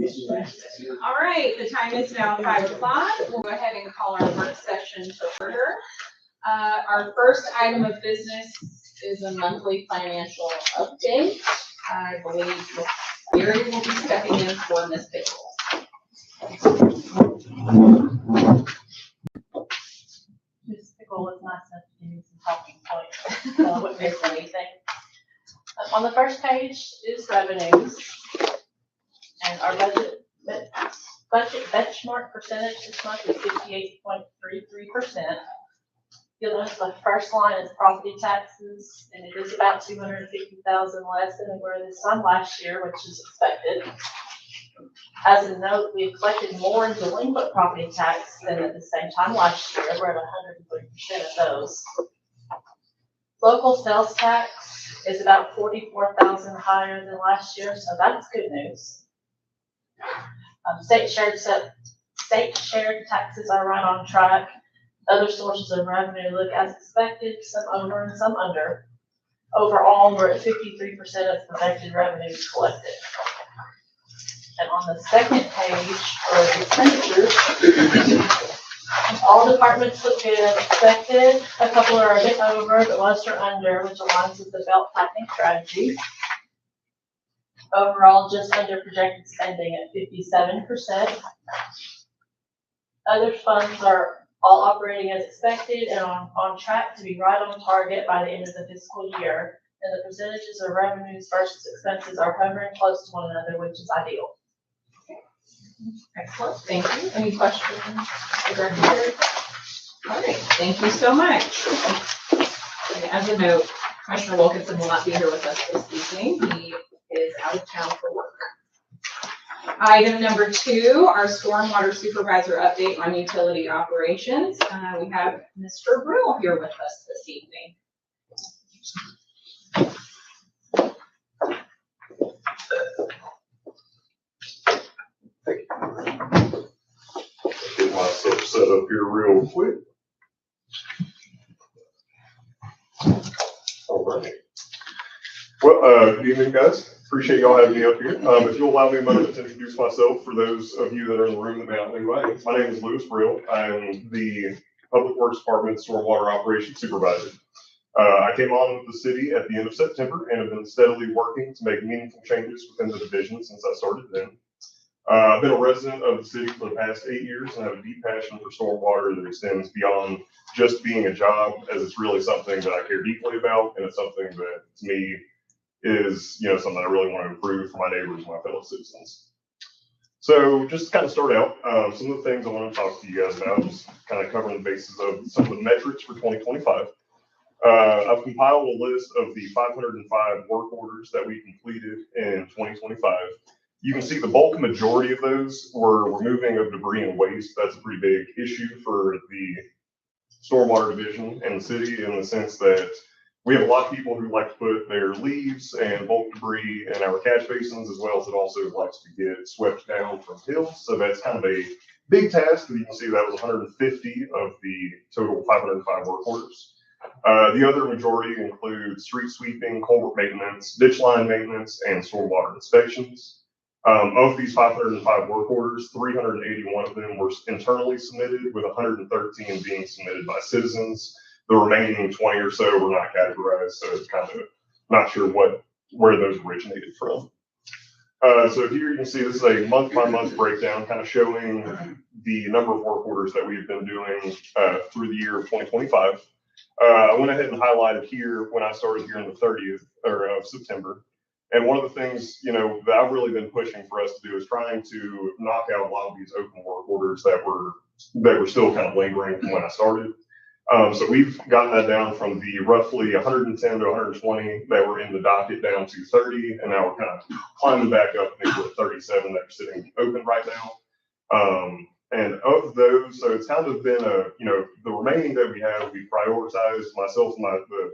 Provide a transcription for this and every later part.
All right, the time is now 5 o'clock. We'll go ahead and call our work session to order. Our first item of business is a monthly financial update. I believe Gary will be stepping in for Ms. Pickles. Ms. Pickle was nice enough to give me some talking points, so I wouldn't miss anything. On the first page is revenues, and our budget benchmark percentage this month is 58.33%. You'll notice the first line is property taxes, and it is about $250,000 less than we were this time last year, which is expected. As a note, we collected more in delinquent property tax than at the same time last year. We're at 103% of those. Local sales tax is about $44,000 higher than last year, so that's good news. State shared taxes are right on track. Other sources of revenue look as expected, some over and some under. Overall, we're at 53% of projected revenues collected. And on the second page are expenditures. All departments look good as expected. A couple are a bit over, but most are under, which aligns with the belt tightening strategy. Overall, just under projected spending at 57%. Other funds are all operating as expected and on track to be right on target by the end of the fiscal year. And the percentages of revenues versus expenses are hovering close to one another, which is ideal. Excellent, thank you. Any questions, Director? All right, thank you so much. And as a note, Commissioner Wilkinson will not be here with us this evening. He is out of town for work. Item number 2, our stormwater supervisor update on utility operations. We have Mr. Brill here with us this evening. Get myself set up here real quick. All right. Well, good evening, guys. Appreciate y'all having me up here. If you'll allow me a moment to introduce myself for those of you that are in the room that may not know who I am. My name is Lewis Brill. I'm the Public Works Department Stormwater Operations Supervisor. I came on with the city at the end of September and have been steadily working to make meaningful changes within the division since I started then. I've been a resident of the city for the past 8 years and have a deep passion for stormwater that extends beyond just being a job, as it's really something that I care deeply about, and it's something that to me is, something I really want to improve for my neighbors and my fellow citizens. So just to kind of start out, some of the things I want to talk to you guys about, just kind of covering the basis of some of the metrics for 2025. I've compiled a list of the 505 work orders that we completed in 2025. You can see the bulk majority of those were removing of debris and waste. That's a pretty big issue for the stormwater division and the city, in the sense that we have a lot of people who like to put their leaves and bulk debris in our catch basins, as well as it also likes to get swept down from hills. So that's kind of a big task. You can see that was 150 of the total 505 work orders. The other majority include street sweeping, culvert maintenance, ditch line maintenance, and stormwater inspections. Of these 505 work orders, 381 of them were internally submitted, with 113 being submitted by citizens. The remaining 20 or so were not categorized, so it's kind of not sure where those originated from. So here you can see this is a month-by-month breakdown, kind of showing the number of work orders that we've been doing through the year of 2025. I went ahead and highlighted here when I started here on the 30th of September. And one of the things, that I've really been pushing for us to do is trying to knock out a lot of these open work orders that were still kind of lingering from when I started. So we've gotten that down from the roughly 110 to 120 that were in the docket down to 30, and now we're kind of climbing back up. I think we're at 37 that are sitting open right now. And of those, so it's kind of been the remaining that we have, we prioritized, myself and the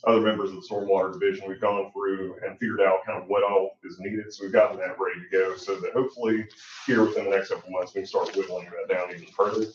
other members of the stormwater division, we've gone through and figured out kind of what all is needed. So we've gotten that ready to go, so that hopefully here within the next couple of months, we can start whittling that down even further.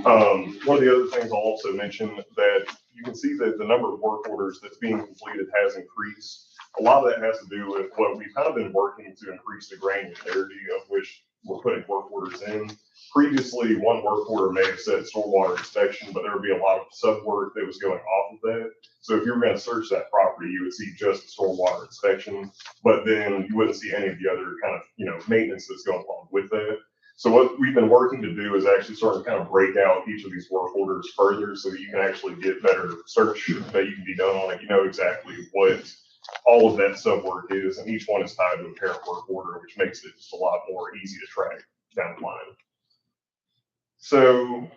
One of the other things I'll also mention that you can see that the number of work orders that's being completed has increased. a lot of that has to do with what we've kind of been working to increase the granularity of which we're putting work orders in. Previously, one work order may have said stormwater inspection, but there would be a lot of sub work that was going off of that. So if you were going to search that property, you would see just the stormwater inspection, but then you wouldn't see any of the other kind of, maintenance that's going along with that. So what we've been working to do is actually sort of kind of break out each of these work orders further so that you can actually get better search that you can be done on it. You know exactly what all of that sub work is, and each one is tied to a parent work order, which makes it just a lot more easy to track down the line. So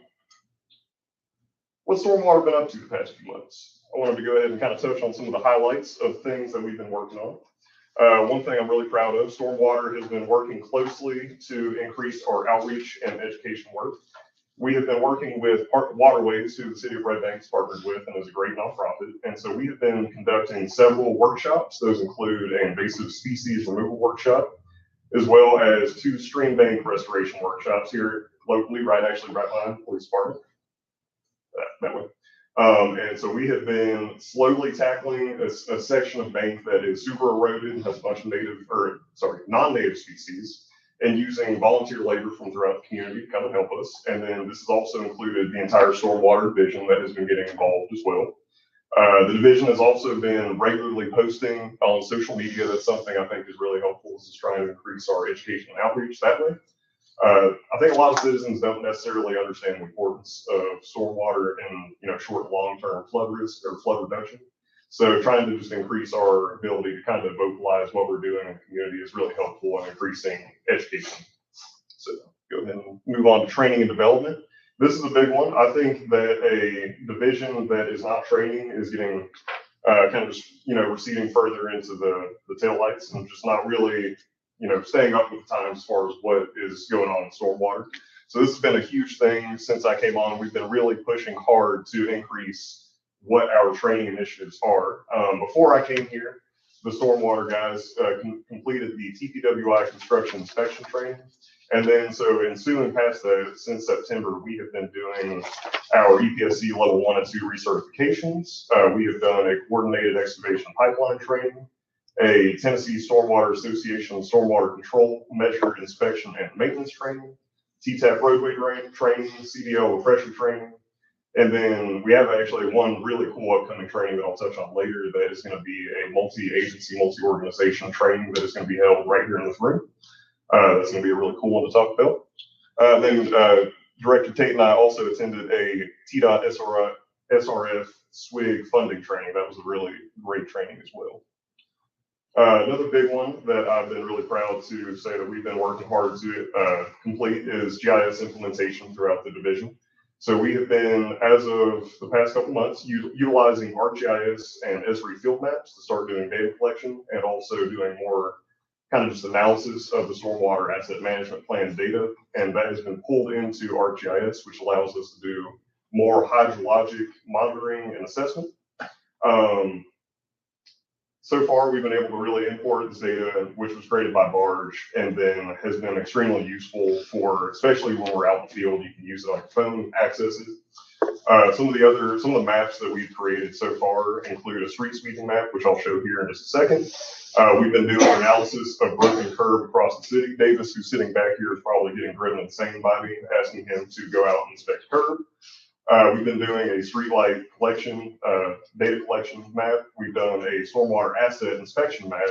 what's stormwater been up to the past few months? I wanted to go ahead and kind of touch on some of the highlights of things that we've been working on. One thing I'm really proud of, Stormwater has been working closely to increase our outreach and education work. We have been working with Waterways, who the city of Red Bank's partnered with and is a great nonprofit. And so we have been conducting several workshops. Those include an invasive species removal workshop, as well as 2 stream bank restoration workshops here locally, right behind the police department, that way. And so we have been slowly tackling a section of bank that is super eroded and has a bunch of non-native species, and using volunteer labor from throughout the community to come and help us. And then this has also included the entire stormwater division that has been getting involved as well. The division has also been regularly posting on social media. That's something I think is really helpful, is just trying to increase our education and outreach that way. I think a lot of citizens don't necessarily understand the importance of stormwater in, short and long-term flood risk or flood reduction. So trying to just increase our ability to kind of vocalize what we're doing in the community is really helpful in increasing education. So go ahead and move on to training and development. This is a big one. I think that a division that is not training is getting kind of just, receding further into the taillights and just not really, staying up with the times as far as what is going on in stormwater. So this has been a huge thing since I came on. We've been really pushing hard to increase what our training initiatives are. Before I came here, the stormwater guys completed the TPWI construction inspection training. And then, so ensuing past that, since September, we have been doing our EPSC level 1 and 2 recertifications. We have done a coordinated excavation pipeline training, a Tennessee Stormwater Association stormwater control measure inspection and maintenance training, TTAP roadway training, CDL refresher training. And then we have actually one really cool upcoming training that I'll touch on later that is going to be a multi-agency, multi-organization training that is going to be held right here in this room. That's going to be a really cool one to talk about. Then Director Tate and I also attended a TDOT SRF SWIG funding training. That was a really great training as well. Another big one that I've been really proud to say that we've been working hard to complete is GIS implementation throughout the division. So we have been, as of the past couple months, utilizing ArcGIS and Esri field maps to start doing data collection and also doing more kind of just analysis of the stormwater asset management plan data. And that has been pulled into ArcGIS, which allows us to do more hydrologic monitoring and assessment. So far, we've been able to really import this data, which was created by Barge, and then has been extremely useful for, especially when we're out in the field, you can use it on your phone, access it. Some of the maps that we've created so far include a street sweeping map, which I'll show here in just a second. We've been doing analysis of broken curb across the city. Davis, who's sitting back here, is probably getting driven insane by me, asking him to go out and inspect curb. We've been doing a streetlight collection, data collection map. We've done a stormwater asset inspection map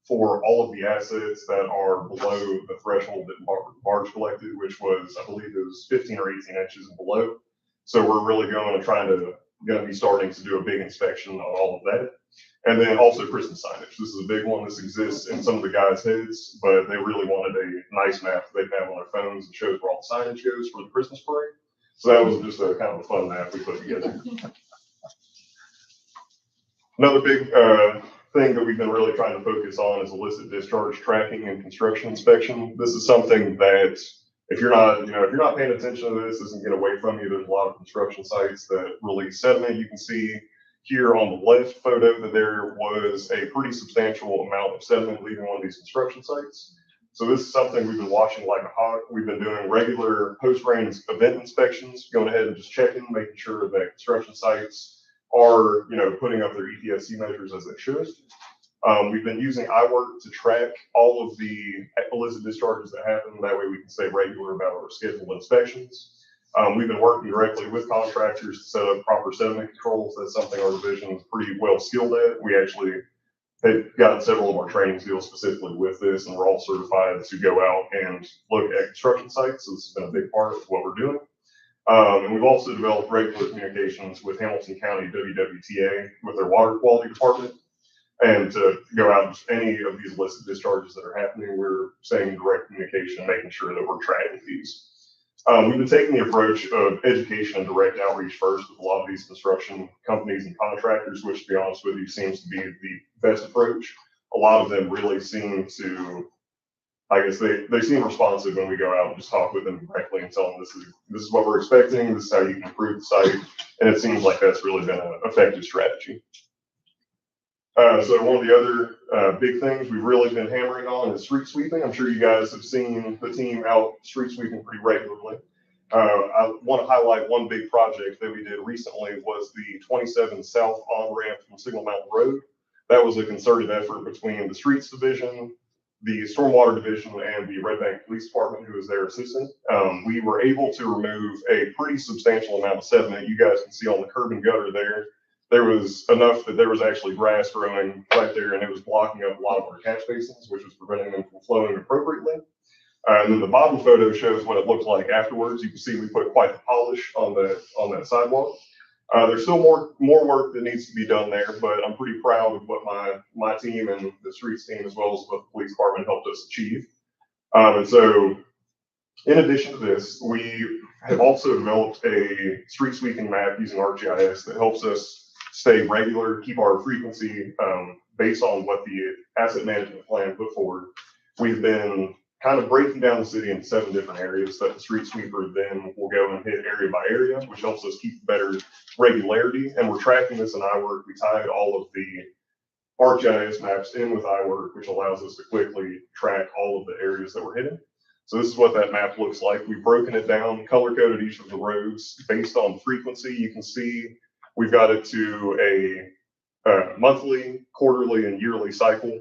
for all of the assets that are below the threshold that Barge collected, which was, I believe it was 15 or 18 inches and below. So we're really going to be starting to do a big inspection on all of that. And then also Christmas signage. This is a big one. This exists in some of the guys' heads, but they really wanted a nice map that they have on their phones that shows where all the signage goes for the Christmas parade. So that was just a kind of a fun map we put together. Another big thing that we've been really trying to focus on is illicit discharge tracking and construction inspection. This is something that if you're not paying attention to this isn't get away from you. There's a lot of construction sites that release sediment. You can see here on the left photo that there was a pretty substantial amount of sediment leaving one of these construction sites. So this is something we've been watching like a hawk. We've been doing regular post-rain event inspections, going ahead and just checking, making sure that construction sites are, putting up their EPSC measures as they should. We've been using iWork to track all of the illicit discharges that happen. That way we can stay regular about our scheduled inspections. We've been working directly with contractors to set up proper sediment controls. That's something our division is pretty well skilled at. We actually have gotten several of our training deals specifically with this, and we're all certified to go out and look at construction sites. So this has been a big part of what we're doing. And we've also developed regular communications with Hamilton County WWTA with their water quality department. And to go out and any of these illicit discharges that are happening, we're staying in direct communication, making sure that we're tracking these. We've been taking the approach of education and direct outreach first with a lot of these construction companies and contractors, which to be honest with you seems to be the best approach. A lot of them really seem to, I guess they seem responsive when we go out and just talk with them directly and tell them this is what we're expecting, this is how you can improve the site. And it seems like that's really been an effective strategy. So one of the other big things we've really been hammering on is street sweeping. I'm sure you guys have seen the team out street sweeping pretty regularly. I want to highlight one big project that we did recently was the 27 South on-ramp from Signal Mountain Road. That was a concerted effort between the Streets Division, the Stormwater Division, and the Red Bank Police Department, who was their assistant. We were able to remove a pretty substantial amount of sediment. You guys can see on the curb and gutter there. There was enough that there was actually grass growing right there, and it was blocking up a lot of our catch basins, which was preventing them from flowing appropriately. And then the bottom photo shows what it looked like afterwards. You can see we put quite the polish on that sidewalk. There's still more work that needs to be done there, but I'm pretty proud of what my team and the streets team, as well as what the police department, helped us achieve. And so, in addition to this, we have also developed a street sweeping map using ArcGIS that helps us stay regular, keep our frequency based on what the asset management plan put forward. We've been kind of breaking down the city into 7 different areas that the street sweeper then will go and hit area by area, which helps us keep better regularity. And we're tracking this in iWork. We tied all of the ArcGIS maps in with iWork, which allows us to quickly track all of the areas that we're hitting. So this is what that map looks like. We've broken it down, color-coded each of the roads based on frequency. You can see we've got it to a monthly, quarterly, and yearly cycle.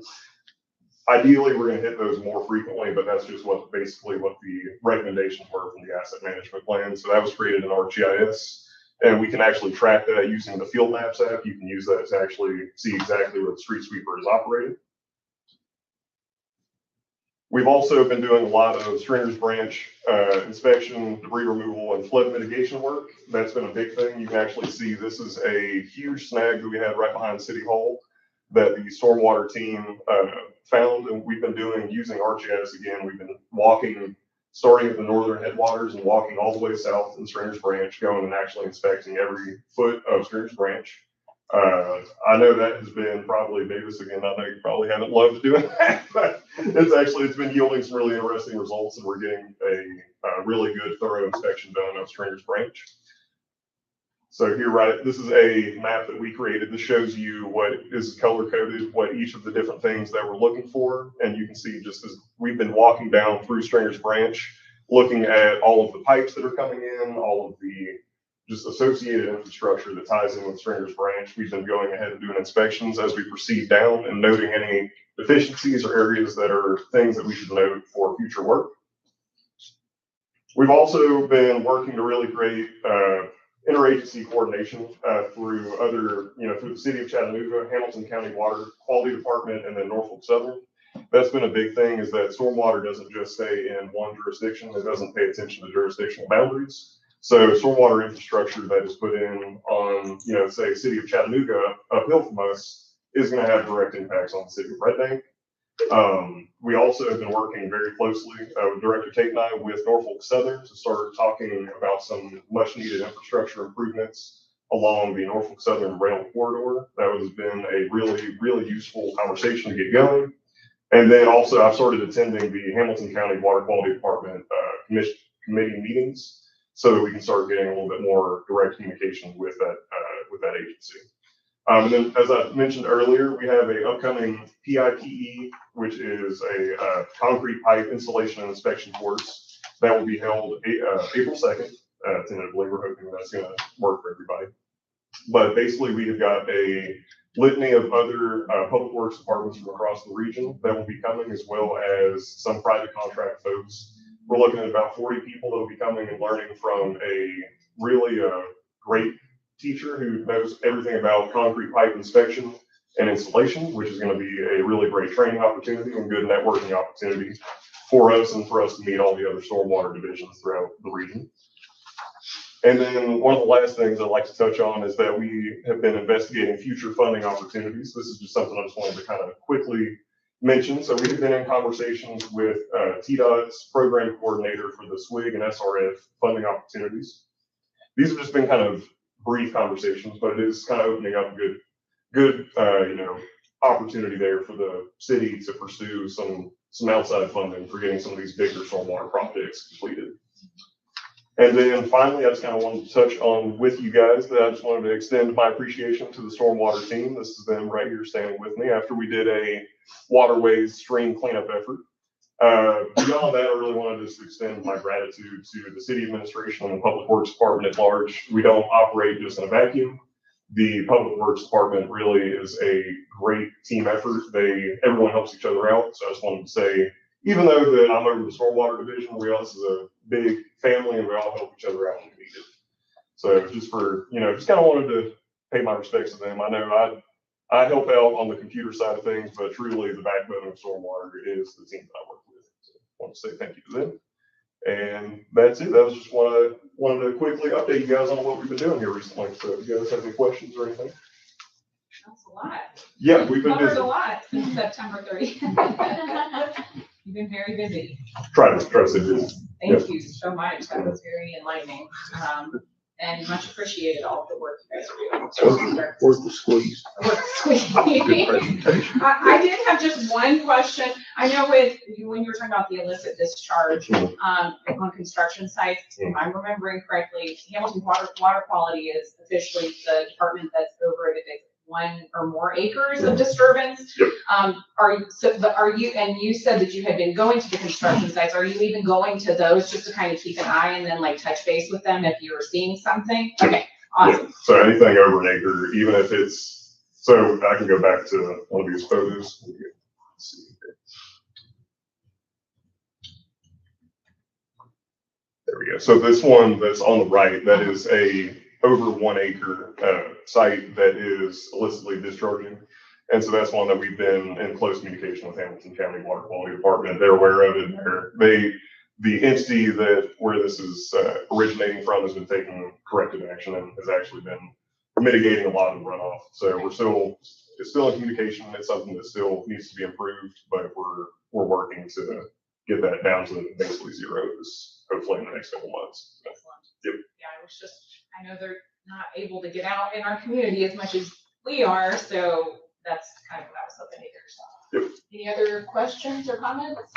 Ideally, we're going to hit those more frequently, but that's just basically what the recommendations were from the asset management plan. So that was created in ArcGIS, and we can actually track that using the Field Maps app. You can use that to actually see exactly where the street sweeper is operating. We've also been doing a lot of Stringer's Branch inspection, debris removal, and flood mitigation work. That's been a big thing. You can actually see this is a huge snag that we had right behind City Hall that the stormwater team found, and we've been doing using ArcGIS again. We've been walking, starting at the northern headwaters and walking all the way south in Stringer's Branch, going and actually inspecting every foot of Stringer's Branch. I know that has been probably Davis again. I know you probably haven't loved doing that, but it's been yielding some really interesting results, and we're getting a really good, thorough inspection done of Stringer's Branch. So here, right, this is a map that we created. This shows you what is color coded, what each of the different things that we're looking for, and you can see just as we've been walking down through Stringer's Branch, looking at all of the pipes that are coming in, all of the just associated infrastructure that ties in with Stringer's Branch. We've been going ahead and doing inspections as we proceed down and noting any deficiencies or areas that are things that we should note for future work. We've also been working to really create interagency coordination through through the city of Chattanooga, Hamilton County Water Quality Department, and then Norfolk Southern. That's been a big thing, is that stormwater doesn't just stay in one jurisdiction. It doesn't pay attention to jurisdictional boundaries. So stormwater infrastructure that is put in on, say, city of Chattanooga uphill from us is going to have direct impacts on the city of Red Bank. We also have been working very closely with Director Tate and I with Norfolk Southern to start talking about some much needed infrastructure improvements along the Norfolk Southern rail corridor. That has been a really, really useful conversation to get going. And then also I've started attending the Hamilton County Water Quality Department committee meetings, so that we can start getting a little bit more direct communication with that agency. And then, as I mentioned earlier, we have an upcoming PIPE, which is a concrete pipe installation and inspection course that will be held April 2nd. Tentatively, we're hoping that's going to work for everybody. But basically, we have got a litany of other public works departments from across the region that will be coming, as well as some private contract folks. We're looking at about 40 people that will be coming and learning from a really great teacher who knows everything about concrete pipe inspection and installation, which is going to be a really great training opportunity and good networking opportunity for us and for us to meet all the other stormwater divisions throughout the region. And then one of the last things I'd like to touch on is that we have been investigating future funding opportunities. This is just something I just wanted to kind of quickly mention. So we've been in conversations with TDOT's program coordinator for the SWIG and SRF funding opportunities. These have just been kind of brief conversations, but it is kind of opening up a good opportunity there for the city to pursue some outside funding for getting some of these bigger stormwater projects completed. And then finally, I just kind of wanted to touch on with you guys that I just wanted to extend my appreciation to the stormwater team. This is them right here standing with me after we did a waterways stream cleanup effort. Beyond that, I really wanted to just extend my gratitude to the city administration and the public works department at large. We don't operate just in a vacuum. The public works department really is a great team effort. Everyone helps each other out. So I just wanted to say, even though that I'm over the stormwater division, this is a big family and we all help each other out when we need it. So just kind of wanted to pay my respects to them. I know I help out on the computer side of things, but truly the backbone of stormwater is the team that I work with. So I want to say thank you to them. And that's it. That was just wanted to quickly update you guys on what we've been doing here recently. So if you guys have any questions or anything. That's a lot. Yeah, we've been Covered busy. a lot since September 30th. You've been very busy. Try to stay busy. Thank you so much. That was very enlightening. And much appreciated all of the work you guys are doing. Worth the squeeze. Worth the squeeze. Good presentation. I did have just one question. I know when you were talking about the illicit discharge on construction sites, if I'm remembering correctly, Hamilton Water Quality is officially the department that's over it if it's 1 or more acres of disturbance. Yep. You said that you had been going to the construction sites. Are you even going to those just to kind of keep an eye and then like touch base with them if you were seeing something? Okay, awesome. Yeah. So anything over an acre, even if it's, so I can go back to one of these photos. Let's see here. There we go. So this one that's on the right, that is a over 1 acre site that is illicitly discharging. And so that's one that we've been in close communication with Hamilton County Water Quality Department. They're aware of it. The entity where this is originating from has been taking corrective action and has actually been mitigating a lot of runoff. So it's still in communication. It's something that still needs to be improved, but we're working to get that down to basically zero hopefully in the next couple months. Excellent. Yep. Yeah, I know they're not able to get out in our community as much as we are, so that's kind of what I was hoping to hear. So. Any other questions or comments?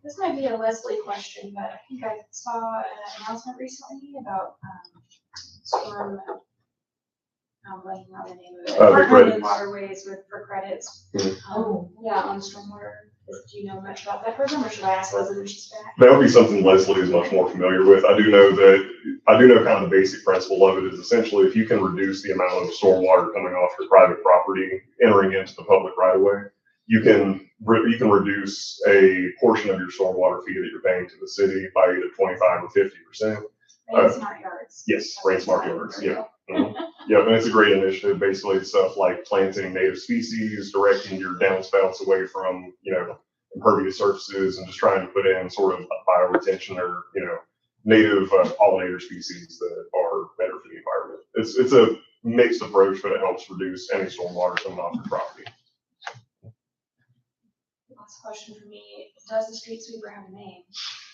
This might be a Leslie question, but I think I saw an announcement recently about storm. I'm blanking on the name of it. Partnering credits. with Waterways for credits. Yeah, on stormwater. Do you know much about that program, or should I ask Leslie when she's back? That would be something Leslie is much more familiar with. I do know kind of the basic principle of it is essentially if you can reduce the amount of stormwater coming off your private property entering into the public right of way, you can reduce a portion of your stormwater fee that you're paying to the city by either 25 or 50%. Rain Smart Yards. Yes, Rain Smart Yards. Yeah. Mm-hmm. Yeah, and it's a great initiative. Basically, it's stuff like planting native species, directing your downspouts away from, impervious surfaces, and just trying to put in sort of bioretention or, native pollinator species that are better for the environment. It's a mixed approach, but it helps reduce any stormwater coming off your property. Last question for me. Does the street sweeper have a name?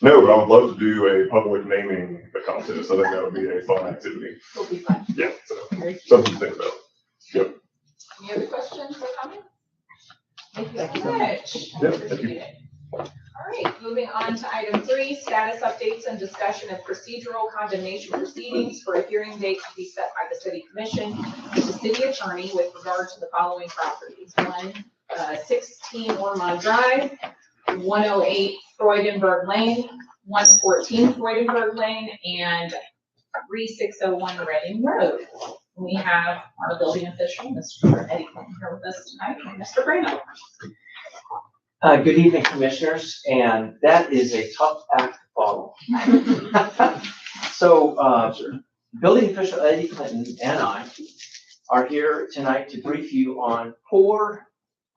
No, but I would love to do a public naming contest. I think that would be a fun activity. It'll be fun. Yeah, so Very cute. something to think about. Yep. Any other questions or comments? Thank you so much. Yeah, I thank you. appreciate it. All right, moving on to item 3, status updates and discussion of procedural condemnation proceedings for a hearing date to be set by the city commission with the city attorney with regard to the following properties. 16 Ormond Drive, 108 Freudenberg Lane, 114 Freudenberg Lane, and 3601 Reading Road. We have our building official, Mr. Eddie Clinton, here with us tonight, and Mr. Brano. Good evening, commissioners, and that is a tough act to follow. So, building official Eddie Clinton and I are here tonight to brief you on 4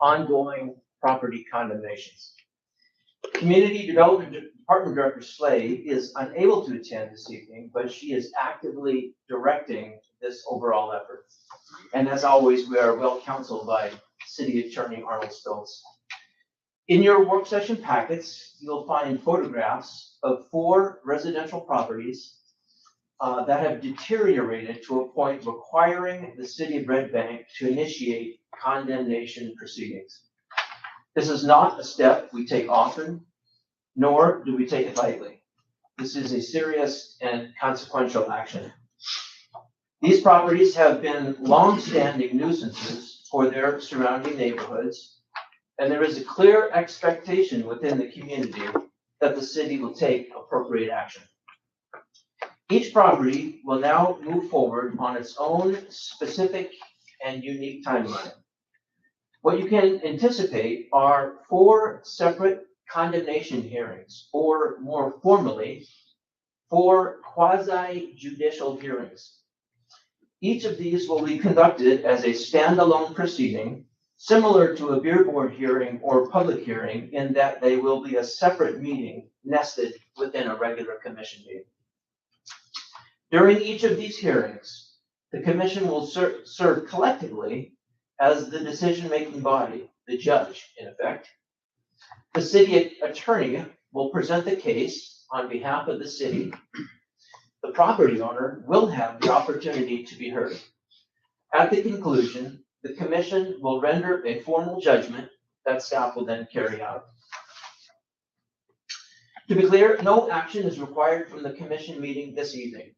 ongoing property condemnations. Community Development Department Director Slade is unable to attend this evening, but she is actively directing this overall effort. And as always, we are well counseled by City Attorney Arnold Stoltz. In your work session packets, you'll find photographs of 4 residential properties that have deteriorated to a point requiring the city of Red Bank to initiate condemnation proceedings. This is not a step we take often, nor do we take it lightly. This is a serious and consequential action. These properties have been long-standing nuisances for their surrounding neighborhoods, and there is a clear expectation within the community that the city will take appropriate action. Each property will now move forward on its own specific and unique timeline. What you can anticipate are 4 separate condemnation hearings, or more formally, 4 quasi-judicial hearings. Each of these will be conducted as a standalone proceeding, similar to a beer board hearing or public hearing, in that they will be a separate meeting nested within a regular commission meeting. During each of these hearings, the commission will serve collectively as the decision-making body, the judge, in effect. The city attorney will present the case on behalf of the city. The property owner will have the opportunity to be heard. At the conclusion, the commission will render a formal judgment that staff will then carry out. To be clear, no action is required from the commission meeting this evening.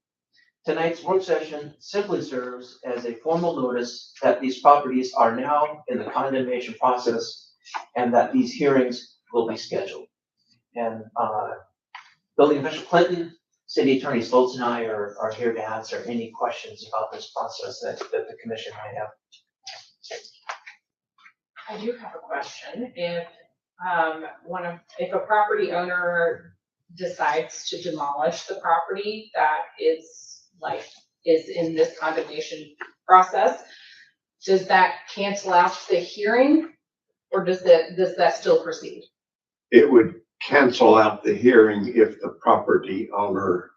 Tonight's work session simply serves as a formal notice that these properties are now in the condemnation process and that these hearings will be scheduled. And Building Official Clinton, City Attorney Stoltz, and I are here to answer any questions about this process that the commission might have. I do have a question. If a property owner decides to demolish the property that is in this condemnation process, does that cancel out the hearing, or does that still proceed? It would cancel out the hearing if the property owner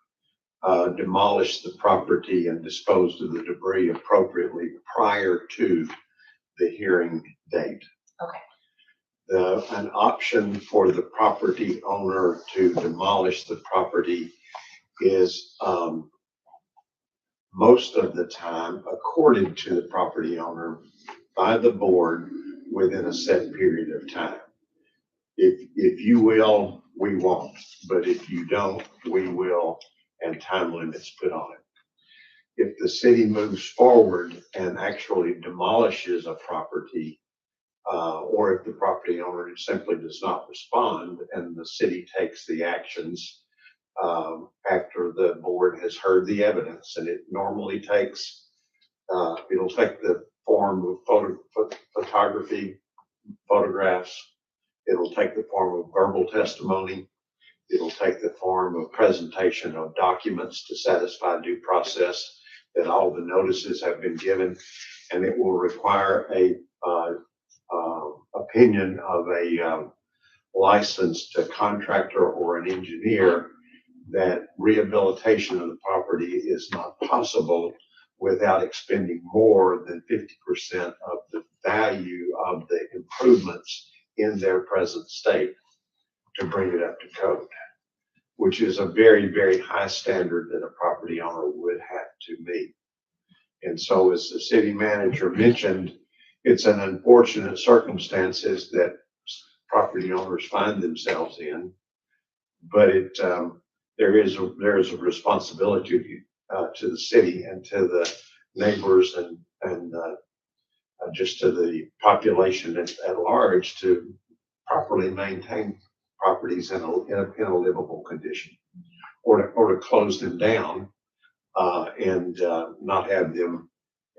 demolished the property and disposed of the debris appropriately prior to the hearing date. Okay. An option for the property owner to demolish the property is most of the time accorded to the property owner by the board within a set period of time. If you will, we won't, but if you don't, we will, and time limits put on it. If the city moves forward and actually demolishes a property, or if the property owner simply does not respond and the city takes the actions after the board has heard the evidence, and it normally takes, it'll take the form of photography, photographs. It'll take the form of verbal testimony. It'll take the form of presentation of documents to satisfy due process that all the notices have been given, and it will require a opinion of a licensed contractor or an engineer that rehabilitation of the property is not possible without expending more than 50% of the value of the improvements in their present state to bring it up to code, which is a very, very high standard that a property owner would have to meet. And so, as the city manager mentioned, it's an unfortunate circumstances that property owners find themselves in, but there is a responsibility to the city and to the neighbors and just to the population at large to properly maintain properties in a livable condition, or to close them down and not have them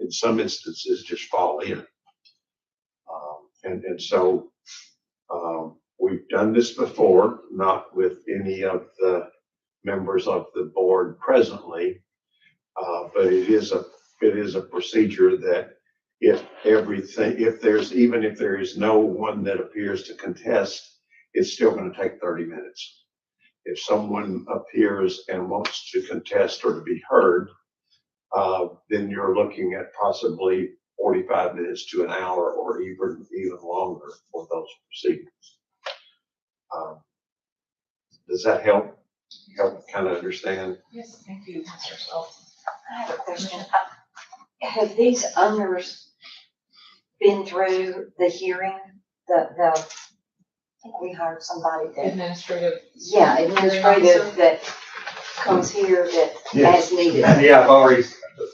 in some instances just fall in. And so, we've done this before, not with any of the members of the board presently. But it is a procedure that if there is no one that appears to contest, it's still gonna take 30 minutes. If someone appears and wants to contest or to be heard, then you're looking at possibly 45 minutes to an hour or even longer for those proceedings. Does that help kind of understand? Yes, thank you, Mr. Schultz. I have a question. Have these owners been through the hearing, I think we hired somebody that, Administrative. yeah, administrative that comes here that Yes. as needed. Yeah,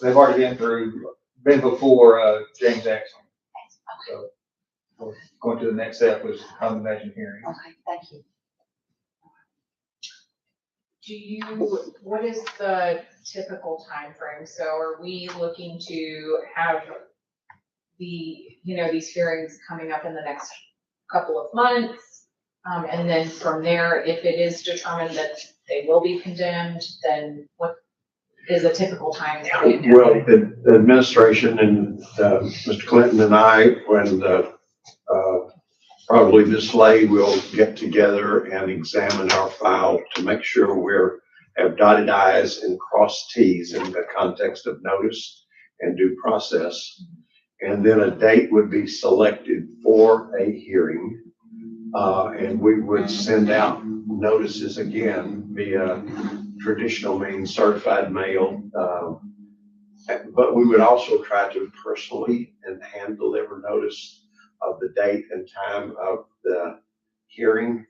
they've already been before, James Axon. So we're going to the next step, which is condemnation hearing. Okay, thank you. What is the typical time frame? So are we looking to have these hearings coming up in the next couple of months? And then from there, if it is determined that they will be condemned, then what is a typical time frame? Well, the administration and Mr. Clinton and I, when probably Ms. Slade will get together and examine our file to make sure have dotted i's and crossed t's in the context of notice and due process. And then a date would be selected for a hearing. And we would send out notices again via traditional means, certified mail. But we would also try to personally and hand deliver notice of the date and time of the hearing.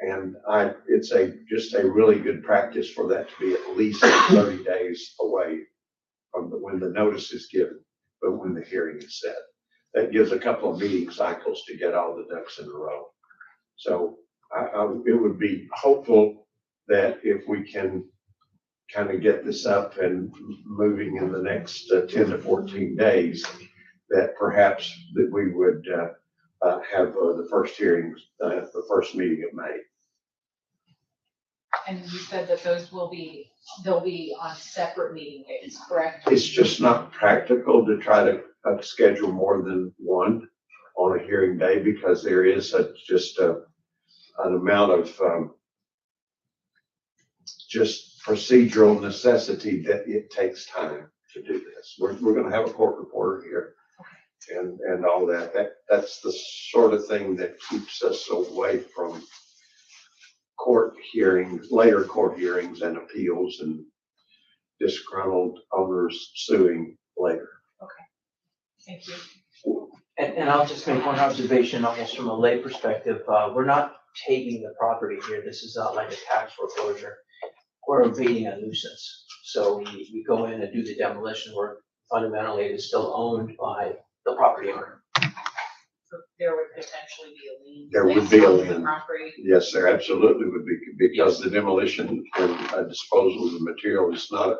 And it's just a really good practice for that to be at least 30 days away from when the notice is given, but when the hearing is set. That gives a couple of meeting cycles to get all the ducks in a row. So it would be hopeful that if we can kind of get this up and moving in the next 10 to 14 days, that perhaps that we would have the first hearings, the first meeting of May. And you said that they'll be on separate meeting days, correct? It's just not practical to try to schedule more than one on a hearing day because there is just an amount of just procedural necessity that it takes time to do this. We're going to have a court reporter here. And all that. That's the sort of thing that keeps us away from court hearings, later court hearings and appeals and disgruntled owners suing later. Thank you. And I'll just make one observation, almost from a lay perspective. We're not taking the property here. This is not like a tax foreclosure. We're abating a nuisance. So we go in and do the demolition work. Fundamentally, it is still owned by the property owner. So there would potentially be a lien. There would placed be a on the lien. property. Yes, there absolutely would be, because the demolition and disposal of the material is not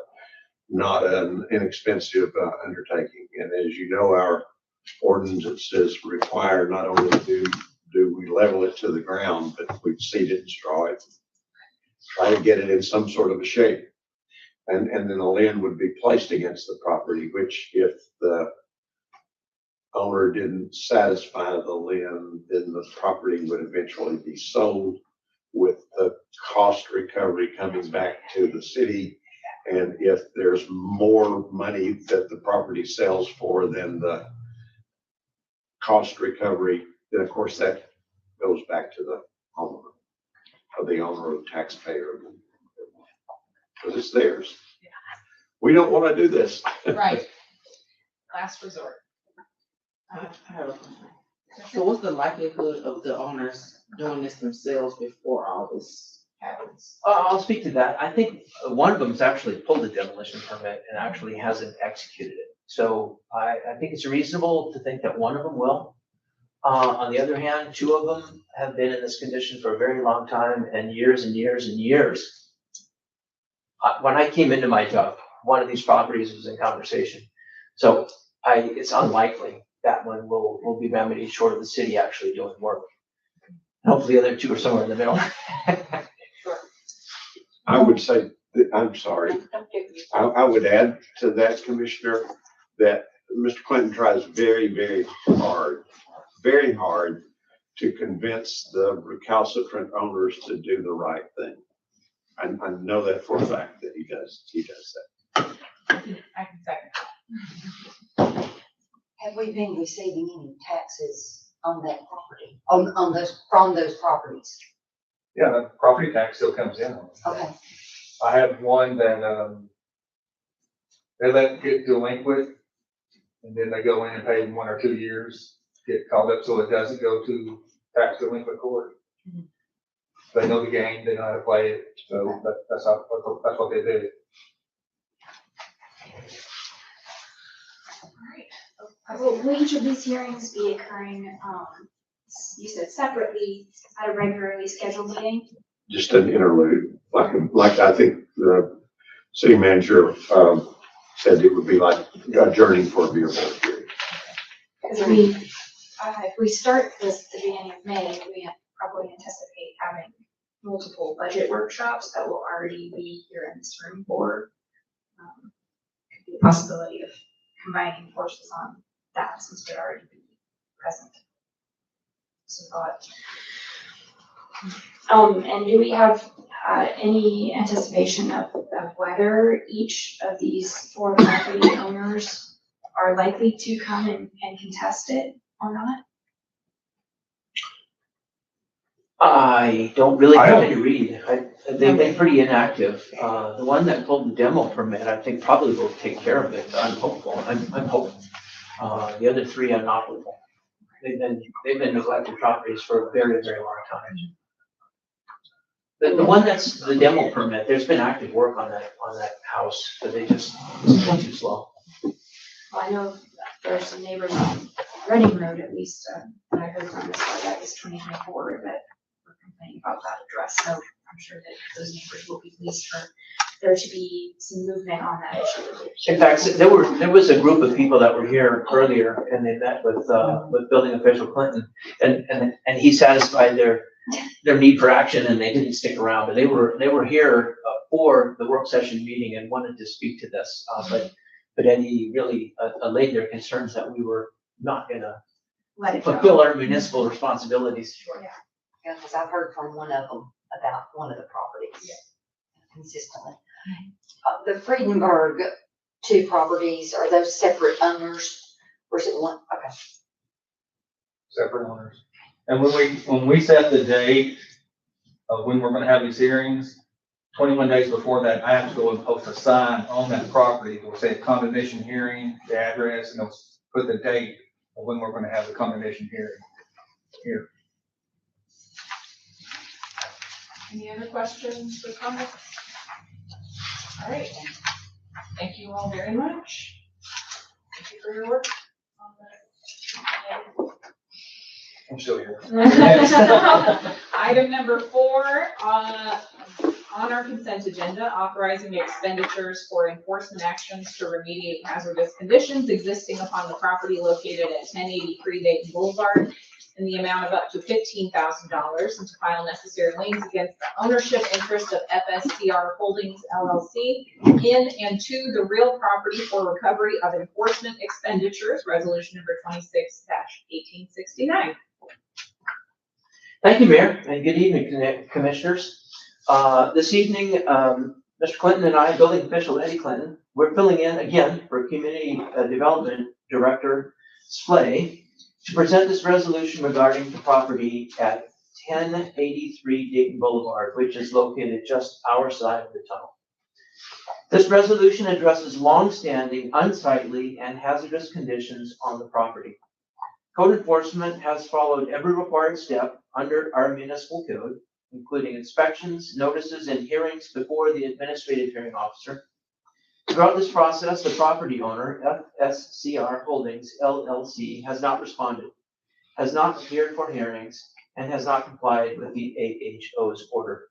an inexpensive undertaking. And as you know, our ordinance says require not only do we level it to the ground, but we seed it and straw it, try to get it in some sort of a shape. And then a lien would be placed against the property, which if the owner didn't satisfy the lien, then the property would eventually be sold with the cost recovery coming back to the city. And if there's more money that the property sells for than the cost recovery, then of course that goes back to the owner, or the owner or the taxpayer. Because it's theirs. We don't want to do this. Right. Last resort. I have a question. So what's the likelihood of the owners doing this themselves before all this happens? I'll speak to that. I think one of them's actually pulled a demolition permit and actually hasn't executed it. So I think it's reasonable to think that one of them will. On the other hand, two of them have been in this condition for a very long time and years and years and years. When I came into my job, one of these properties was in conversation. So it's unlikely that one will be remedied short of the city actually doing work. Hopefully the other two are somewhere in the middle. I would say, I'm sorry, I would add to that, Commissioner, that Mr. Clinton tries very, very hard to convince the recalcitrant owners to do the right thing. I know that for a fact that he does that. I can second. Have we been receiving any taxes on that property, on those, from those properties? Yeah, the property tax still comes in. Okay, I have one that, they let it get delinquent, and then they go in and pay 1 or 2 years, get called up so it doesn't go to tax delinquent court. They know the game, they know how to play it, so that's what they do. Will each of these hearings be occurring, you said separately at a regularly scheduled meeting? Just an interlude, like I think the city manager, said it would be like adjourning for a beer board hearing. Because if we start this at the beginning of May, we probably anticipate having multiple budget workshops that will already be here in this room for, could be a possibility of combining forces on that since we'd already be present. So and do we have any anticipation of whether each of these 4 property owners are likely to come and contest it or not? I don't really have any read. They've been pretty inactive. The one that pulled the demo permit, I think probably will take care of it. I'm hopeful. I'm hopeful. The other 3, I'm not hopeful. They've been neglected properties for a very, very long time. The one that's the demo permit, there's been active work on that house, but it's been too slow. Well, I know there's some neighbors on Reading Road, at least, that I heard from this August 2024, that were complaining about that address. So I'm sure that those neighbors will be pleased for there to be some movement on that issue. In fact, there was a group of people that were here earlier, and they met with building official Clinton, and he satisfied their need for action, and they didn't stick around, but they were here for the work session meeting and wanted to speak to this, but Eddie really allayed their concerns that we were not gonna fulfill our municipal responsibilities. yeah, because I've heard from one of them about one of the properties consistently. The Friedenberg 2 properties, are those separate owners, or is it one? Okay. Separate owners. And when we set the date of when we're gonna have these hearings, 21 days before that, I have to go and post a sign on that property. It'll say condemnation hearing, the address, and it'll put the date of when we're gonna have the condemnation hearing here. Any other questions or comments? All right. Thank you all very much. Thank you for your work on I'm still here. that. Item number 4, on our consent agenda, authorizing expenditures for enforcement actions to remediate hazardous conditions existing upon the property located at 1083 Dayton Boulevard in the amount of up to $15,000 and to file necessary liens against the ownership interest of FSTR Holdings LLC in and to the real property for recovery of enforcement expenditures, resolution number 26-1869. Thank you, Mayor, and good evening, Commissioners. This evening, Mr. Clinton and I, building official Eddie Clinton, we're filling in again for Community Development Director Splay to present this resolution regarding the property at 1083 Dayton Boulevard, which is located just our side of the tunnel. This resolution addresses long-standing, unsightly, and hazardous conditions on the property. Code enforcement has followed every required step under our municipal code, including inspections, notices, and hearings before the administrative hearing officer. Throughout this process, the property owner, FSCR Holdings LLC, has not responded, has not appeared for hearings, and has not complied with the AHO's order.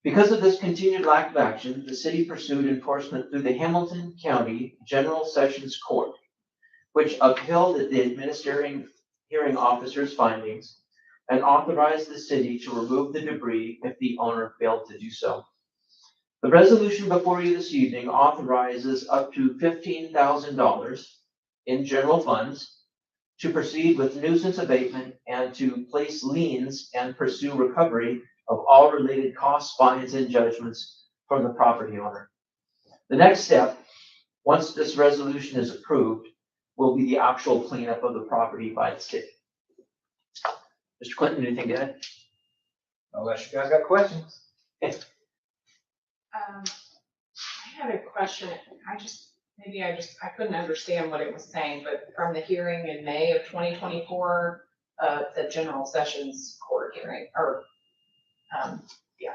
Because of this continued lack of action, the city pursued enforcement through the Hamilton County General Sessions Court. which upheld the administering hearing officer's findings and authorized the city to remove the debris if the owner failed to do so. The resolution before you this evening authorizes up to $15,000 in general funds to proceed with nuisance abatement and to place liens and pursue recovery of all related costs, fines, and judgments from the property owner. The next step, once this resolution is approved, will be the actual cleanup of the property by the city. Mr. Clinton, anything to add? Unless you guys got questions. I had a question. I couldn't understand what it was saying, but from the hearing in May of 2024, the general sessions court hearing,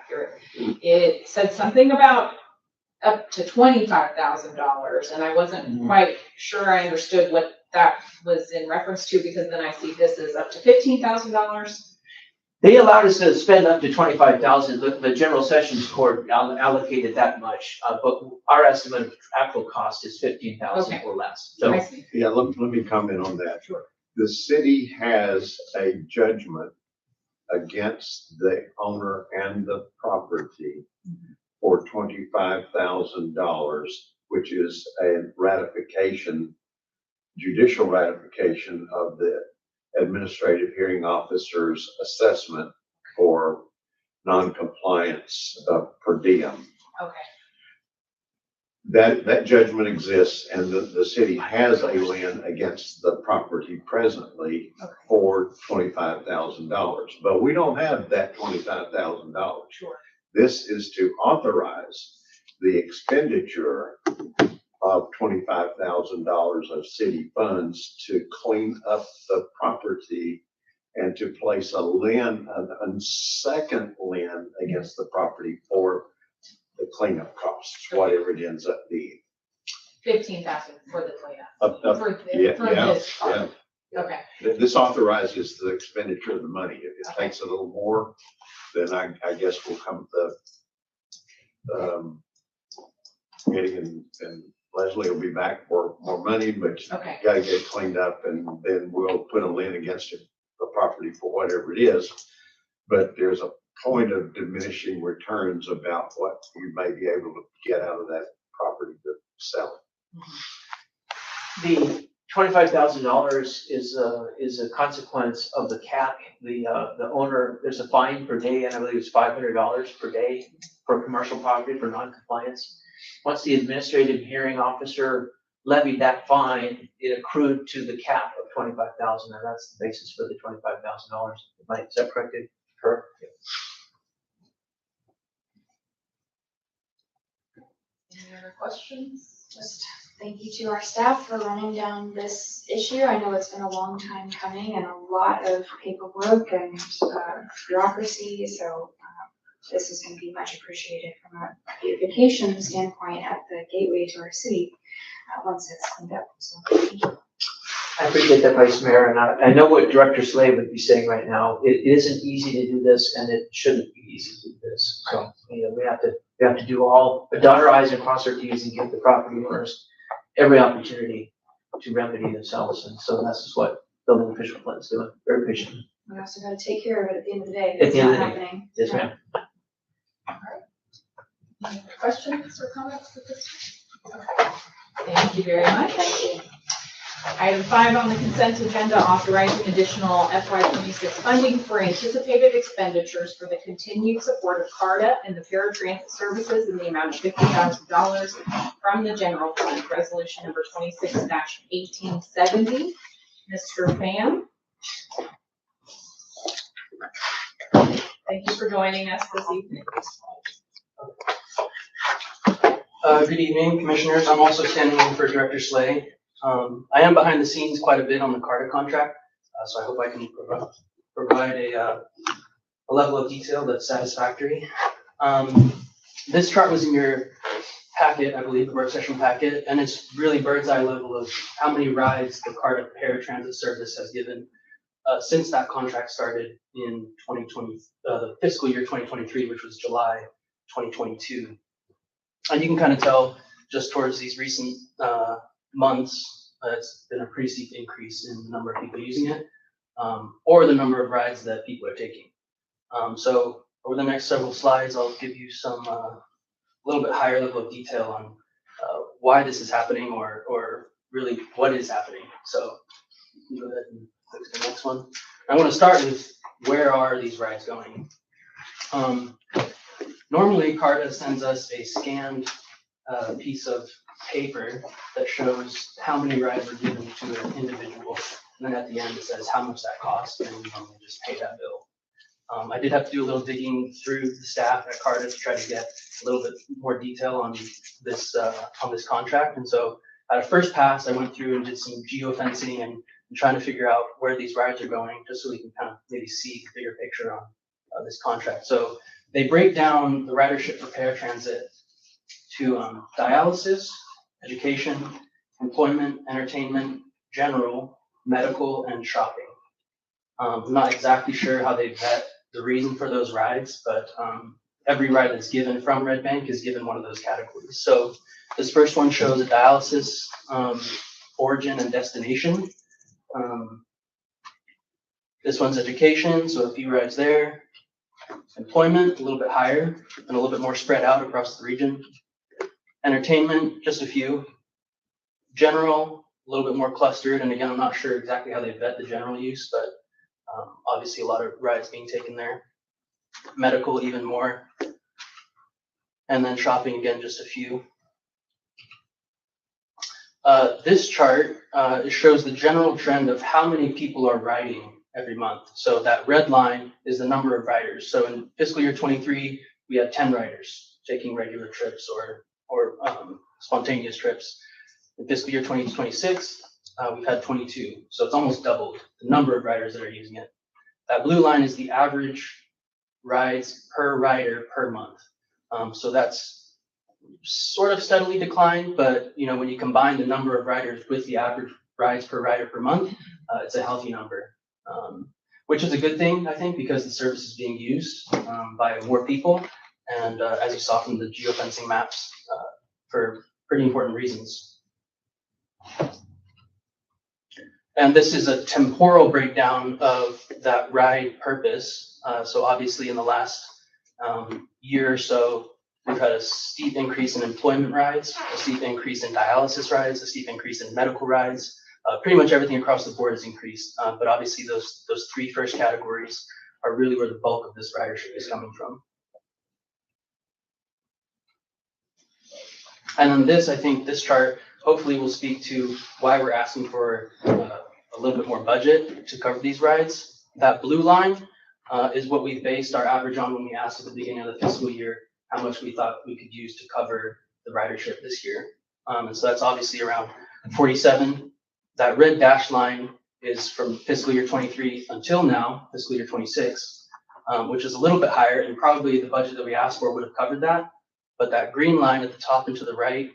hearing, it said something about up to $25,000, and I wasn't quite sure I understood what that was in reference to, because then I see this is up to $15,000. They allowed us to spend up to $25,000. The general sessions court allocated that much, but our estimate of actual cost is $15,000 or less. So I see. Yeah, let me comment on that. Sure. The city has a judgment against the owner and the property for $25,000, which is a ratification, judicial ratification of the administrative hearing officer's assessment for non-compliance per diem. Okay. That judgment exists, and the city has a lien against the property presently for $25,000, but we don't have that $25,000. Sure. This is to authorize the expenditure of $25,000 of city funds to clean up the property and to place a lien, a second lien against the property for the cleanup costs, whatever it ends up being. $15,000 for the cleanup. For Yeah, this yeah. part. Okay. This authorizes the expenditure of the money. If it takes a little more, then I guess we'll come to the meeting and Leslie will be back for more money, but you Okay. gotta get it cleaned up, and then we'll put a lien against the property for whatever it is. But there's a point of diminishing returns about what you may be able to get out of that property to sell it. the $25,000 is a consequence of the CAC. The owner, there's a fine per day, and I believe it's $500 per day for commercial property for non-compliance. Once the administrative hearing officer levied that fine, it accrued to the cap of $25,000, and that's the basis for the $25,000. Is that corrected? Correct. Any other questions? Just thank you to our staff for running down this issue. I know it's been a long time coming and a lot of paperwork and bureaucracy, so this is going to be much appreciated from a beautification standpoint at the gateway to our city once it's cleaned up. So thank you. I appreciate that, Vice Mayor, and I know what Director Slade would be saying right now. It isn't easy to do this, and it shouldn't be easy to do this. So, we have to do dot our I's and cross our T's and give the property owners every opportunity to remedy themselves. And so that's just what building official plan is doing, very patient. We also got to take care of it at the end of the day. At It's the end not of the day. happening. Yes, ma'am. Any questions or comments at this time? Okay. Thank you very much. Thank you. Item 5 on the consent agenda, authorizing additional FY26 funding for anticipated expenditures for the continued support of CARTA and the paratransit services in the amount of $50,000 from the general fund, resolution number 26-1870. Mr. Pham. Thank you for joining us this evening. Good evening, Commissioners. I'm also standing in for Director Slay. I am behind the scenes quite a bit on the CARTA contract, so I hope I can provide a level of detail that's satisfactory. This chart was in your packet, I believe, the work session packet, and it's really bird's eye level of how many rides the CARTA paratransit service has given since that contract started in 2020, the fiscal year 2023, which was July 2022. And you can kind of tell just towards these recent months it's been a pretty steep increase in the number of people using it, or the number of rides that people are taking. So over the next several slides, I'll give you some, a little bit higher level of detail on why this is happening, or really what is happening. So you can go ahead and click to the next one. I want to start with, where are these rides going? Normally, CARTA sends us a scanned piece of paper that shows how many rides were given to an individual. And then at the end, it says how much that cost, and we normally just pay that bill. I did have to do a little digging through the staff at CARTA to try to get a little bit more detail on this contract. And so at a first pass, I went through and did some geofencing and trying to figure out where these rides are going, just so we can kind of maybe see the bigger picture on this contract. So they break down the ridership for paratransit to dialysis, education, employment, entertainment, general, medical, and shopping. I'm not exactly sure how they vet the reason for those rides, but every ride that's given from Red Bank is given one of those categories. So this first one shows a dialysis origin and destination. This one's education, so a few rides there. Employment, a little bit higher and a little bit more spread out across the region. Entertainment, just a few. General, a little bit more clustered, and again, I'm not sure exactly how they vet the general use, but obviously a lot of rides being taken there. Medical, even more. And then shopping, again, just a few. This chart, it shows the general trend of how many people are riding every month. So that red line is the number of riders. So in fiscal year 23, we had 10 riders taking regular trips or spontaneous trips. In fiscal year 2026, we've had 22. So it's almost doubled the number of riders that are using it. That blue line is the average rides per rider per month. So that's sort of steadily declined, but when you combine the number of riders with the average rides per rider per month, it's a healthy number, which is a good thing, I think, because the service is being used by more people. And as you saw from the geofencing maps, for pretty important reasons. And this is a temporal breakdown of that ride purpose. So obviously in the last year or so, we've had a steep increase in employment rides, a steep increase in dialysis rides, a steep increase in medical rides. Pretty much everything across the board has increased. But obviously those three first categories are really where the bulk of this ridership is coming from. And then this, I think this chart hopefully will speak to why we're asking for a little bit more budget to cover these rides. That blue line is what we based our average on when we asked at the beginning of the fiscal year how much we thought we could use to cover the ridership this year. And so that's obviously around 47. That red dashed line is from fiscal year 23 until now, fiscal year 26, which is a little bit higher, and probably the budget that we asked for would have covered that. But that green line at the top and to the right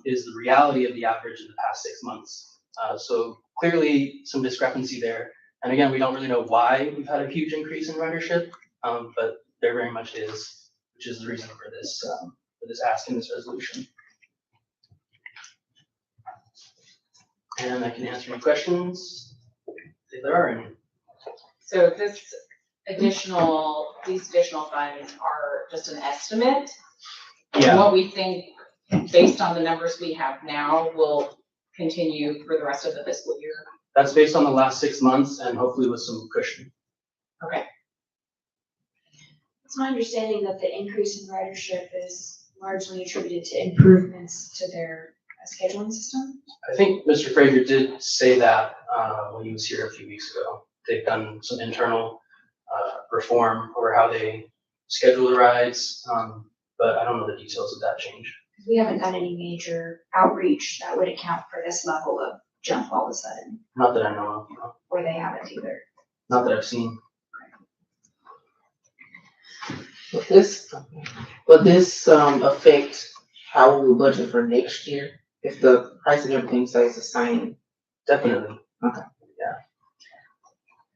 is the reality of the average in the past 6 months. So clearly some discrepancy there. And again, we don't really know why we've had a huge increase in ridership, but there very much is, which is the reason for this ask in this resolution. And I can answer any questions if there are any. So these additional funds are just an estimate. Yeah. What we think, based on the numbers we have now, will continue for the rest of the fiscal year. That's based on the last 6 months and hopefully with some cushion. Okay. It's my understanding that the increase in ridership is largely attributed to improvements to their scheduling system. I think Mr. Frazier did say that when he was here a few weeks ago. They've done some internal reform over how they schedule the rides, but I don't know the details of that change. We haven't done any major outreach that would account for this level of jump all of a sudden, Not that I know of, no. or they haven't either. Not that I've seen. Will this affect how we will budget for next year if the price of everything stays the same? Definitely.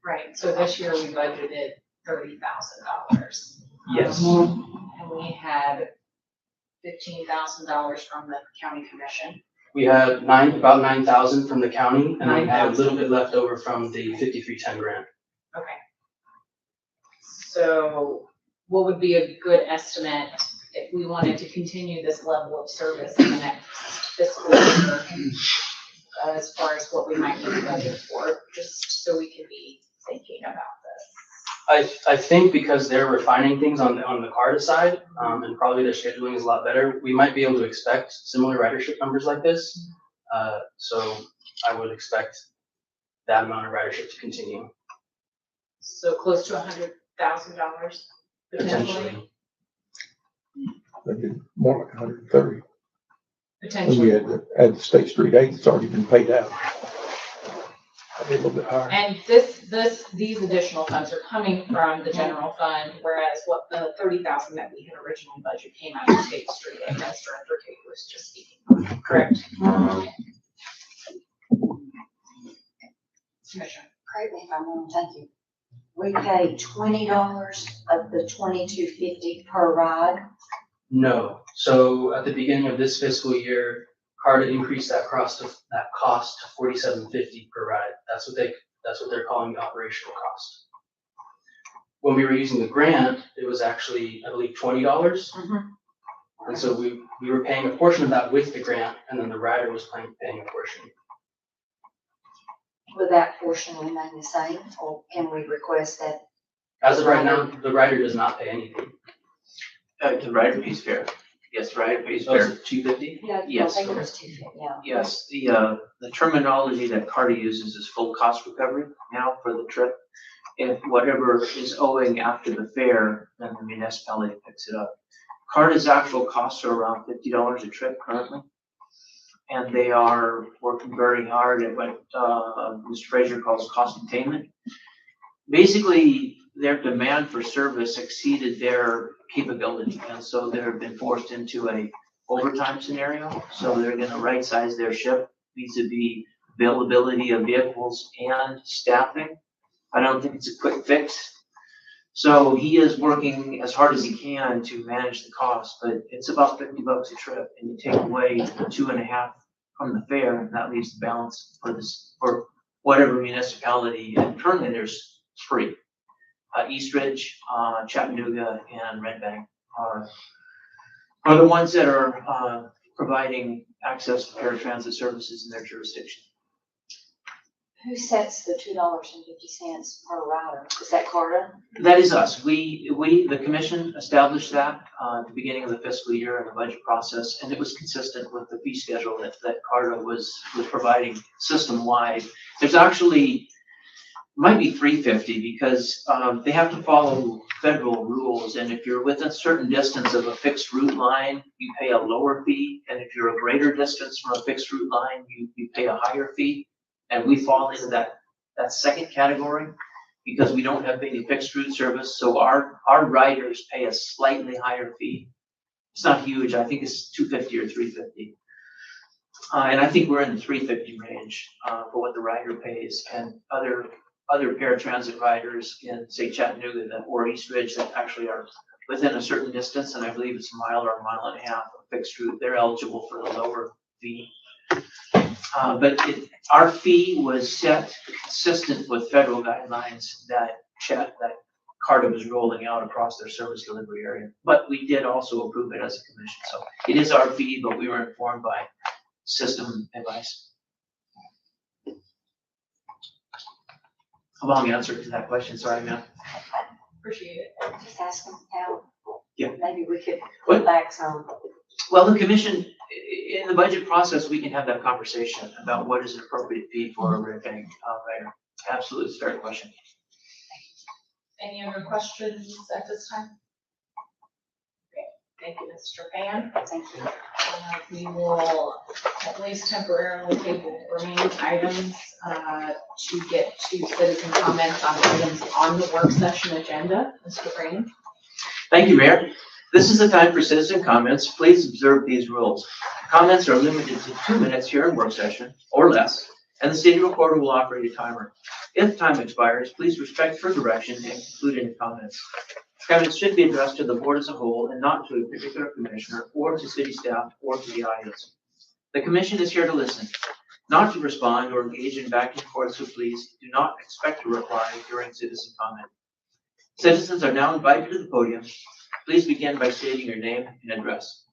Right, so this year we budgeted $30,000. Yes. And we had $15,000 from the county commission. We had about 9,000 from the county, and then had a little bit left over from the 5310 grant. Okay. So what would be a good estimate if we wanted to continue this level of service in the next fiscal year? As far as what we might need to budget for, just so we can be thinking about this. I think because they're refining things on the CARTA side, and probably their scheduling is a lot better, we might be able to expect similar ridership numbers like this. So I would expect that amount of ridership to continue. So close to $100,000 potentially. Maybe more like 130. And Potentially. we had to add the State Street aid that's already been paid out. Maybe a little bit higher. And these additional funds are coming from the general fund, whereas what the 30,000 that we had originally budgeted came out of State Street, and as Director Kate was just speaking on, correct? Commissioner. Correct me if I'm wrong, thank you. We pay $20 of the $22.50 per ride. No. So at the beginning of this fiscal year, CARTA increased that cost to $47.50 per ride. That's what they're calling the operational cost. When we were using the grant, it was actually, I believe, $20. And so we were paying a portion of that with the grant, and then the rider was paying a portion. Will that portion remain the same, or can we request that? As of right now, the rider does not pay anything. The rider pays fare. Yes, the rider pays So it's fare. $250? Yeah, Yes. I think it was $250, yeah. Yes, the terminology that CARTA uses is full cost recovery now for the trip. If whatever is owing after the fare, then the municipality picks it up. CARTA's actual costs are around $50 a trip currently. And they are working very hard at what Mr. Fraser calls cost containment. Basically, their demand for service exceeded their capability, and so they've been forced into a overtime scenario. So they're gonna right-size their ship vis-a-vis availability of vehicles and staffing. I don't think it's a quick fix. So he is working as hard as he can to manage the cost, but it's about $50 a trip, and you take away 2.5 from the fare, and that leaves the balance for whatever municipality. And currently there's 3. Eastridge, Chattanooga, and Red Bank are the ones that are providing access to paratransit services in their jurisdiction. Who sets the $2.50 per rider? Is that CARTA? That is us. The commission established that at the beginning of the fiscal year in the budget process, and it was consistent with the fee schedule that CARTA was providing system-wide. There's actually, might be $3.50 because they have to follow federal rules, and if you're within a certain distance of a fixed route line, you pay a lower fee, and if you're a greater distance from a fixed route line, you pay a higher fee. And we fall into that second category because we don't have any fixed route service, so our riders pay a slightly higher fee. It's not huge. I think it's $2.50 or $3.50. And I think we're in the $3.50 range for what the rider pays, and other paratransit riders in, say, Chattanooga or Eastridge that actually are within a certain distance, and I believe it's a mile or a mile and a half of fixed route, they're eligible for the lower fee. But our fee was set consistent with federal guidelines that CARTA was rolling out across their service delivery area. But we did also approve it as a commission. So it is our fee, but we were informed by system advice. A long answer to that question, sorry, ma'am. Appreciate it. Just ask them how. Yeah. Maybe we could What? put back some. Well, the commission, in the budget process, we can have that conversation about what is an appropriate fee for a Red Bank rider. Absolutely, it's a fair question. Any other questions at this time? Okay, thank you, Mr. Pan. Thank you. We will at least temporarily table remaining items to get to citizen comments on items on the work session agenda. Mr. Brand. Thank you, Mayor. This is the time for citizen comments. Please observe these rules. Comments are limited to 2 minutes here in work session or less, and the city recorder will operate a timer. If time expires, please respect her direction and conclude any comments. Comments should be addressed to the board as a whole and not to a particular commissioner or to city staff or to the audience. The commission is here to listen, not to respond or engage in back and forth, so please do not expect to reply during citizen comment. Citizens are now invited to the podium. Please begin by stating your name and address.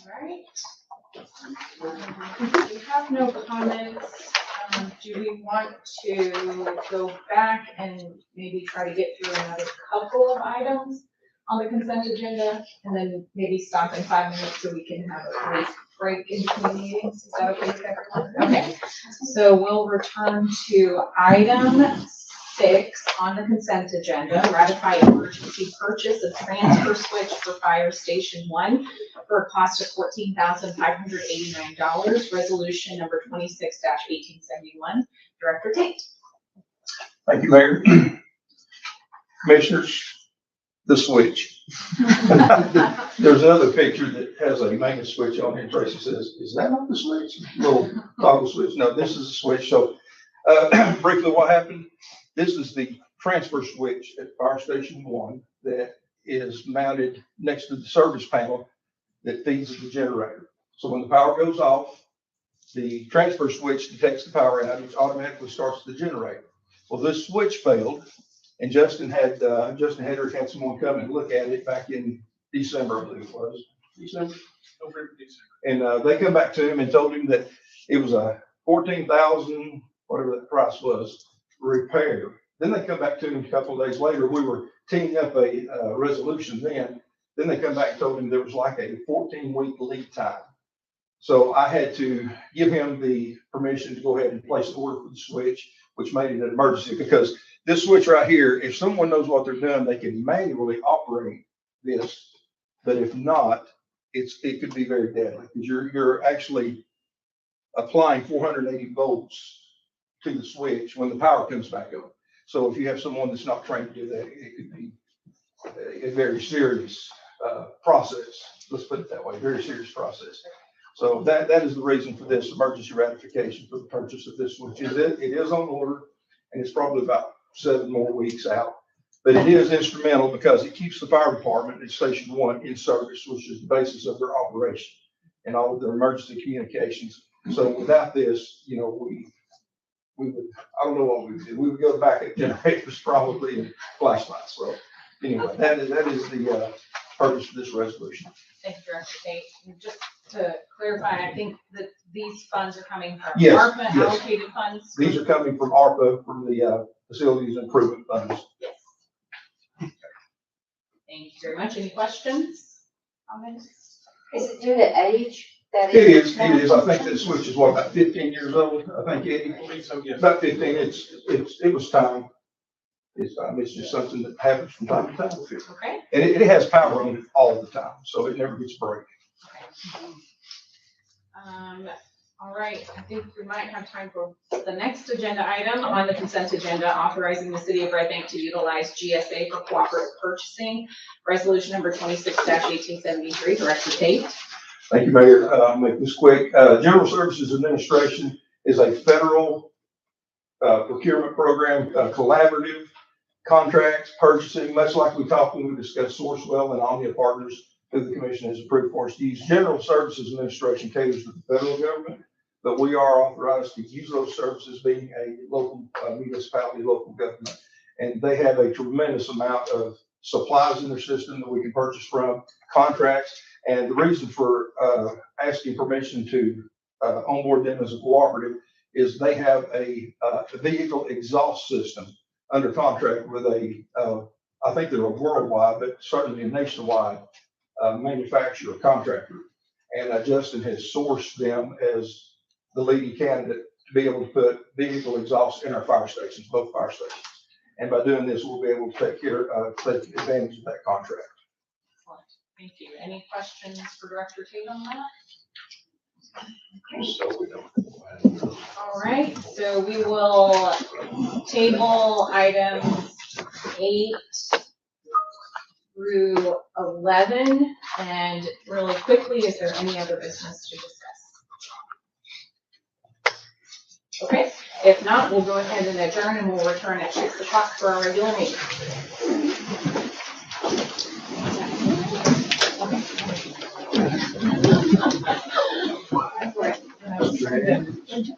All right. We have no comments. Do we want to go back and maybe try to get through another couple of items on the consent agenda and then maybe stop in 5 minutes so we can have a brief break in between meetings? Is that okay with everyone? Okay. So we'll return to item 6 on the consent agenda, ratify emergency purchase of transfer switch for Fire Station 1 for a cost of $14,589, resolution number 26-1871. Director Tate. Thank you, Mayor. Commissioners, the switch. There's another picture that has a maintenance switch on it. Tracy says, is that not the switch? Little toggle switch. No, this is the switch. So briefly what happened, this is the transfer switch at Fire Station 1 that is mounted next to the service panel that feeds the generator. So when the power goes off, the transfer switch detects the power outage, automatically starts the generator. Well, this switch failed, and Justin Hedrick had someone come and look at it back in December, I believe it was. December? And they come back to him and told him that it was a $14,000, whatever the price was, repair. Then they come back to him a couple of days later. We were teeing up a resolution then. Then they come back and told him there was like a 14-week lead time. So I had to give him the permission to go ahead and place the order for the switch, which made it an emergency, because this switch right here, if someone knows what they're doing, they can manually operate this. But if not, it could be very deadly, because you're actually applying 480 volts to the switch when the power comes back on. So if you have someone that's not trained to do that, it could be a very serious process. Let's put it that way, very serious process. So that is the reason for this emergency ratification for the purchase of this switch. It is on order, and it's probably about 7 more weeks out. But it is instrumental because it keeps the fire department at Station 1 in service, which is the basis of their operation and all of their emergency communications. So without this, we would, I don't know what we would do. We would go back at generators probably and flashlights. So anyway, that is the purpose of this resolution. Thank you, Director Tate. And just to clarify, I think that these funds are coming from Yes, ARPA yes. allocated funds. These are coming from ARPA, from the Facilities Improvement Funds. Yes. Thank you very much. Any questions? Comments? Is it due to age? That It is. I think the switch is about 15 years old. I think So, yes. about 15. It was time. It's time. It's just something that happens from time to time. Okay. And it has power on it all the time, so it never gets break. Okay. All right, I think we might have time for the next agenda item on the consent agenda, authorizing the city of Red Bank to utilize GSA for cooperative purchasing. Resolution number 26-1873, Director Tate. Thank you, Mayor. I'll make this quick. General Services Administration is a federal procurement program, collaborative contracts, purchasing, much like we talked when we discussed Sourcewell and Omnia Partners, who the commission has approved for us to use. General Services Administration caters to the federal government, but we are authorized to use those services, being a local municipality, local government. And they have a tremendous amount of supplies in their system that we can purchase from, contracts. And the reason for asking permission to onboard them as a cooperative is they have a vehicle exhaust system under contract with I think they're a worldwide, but certainly a nationwide manufacturer, contractor. And Justin has sourced them as the leading candidate to be able to put vehicle exhaust in our fire stations, both fire stations. And by doing this, we'll be able to take advantage of that contract. Excellent. Thank you. Any questions for Director Tate on that? So we don't. All right, so we will table items 8 through 11. And really quickly, is there any other business to discuss? Okay, if not, we'll go ahead and adjourn, and we'll return at 6 o'clock for our regular meeting. That was pretty good.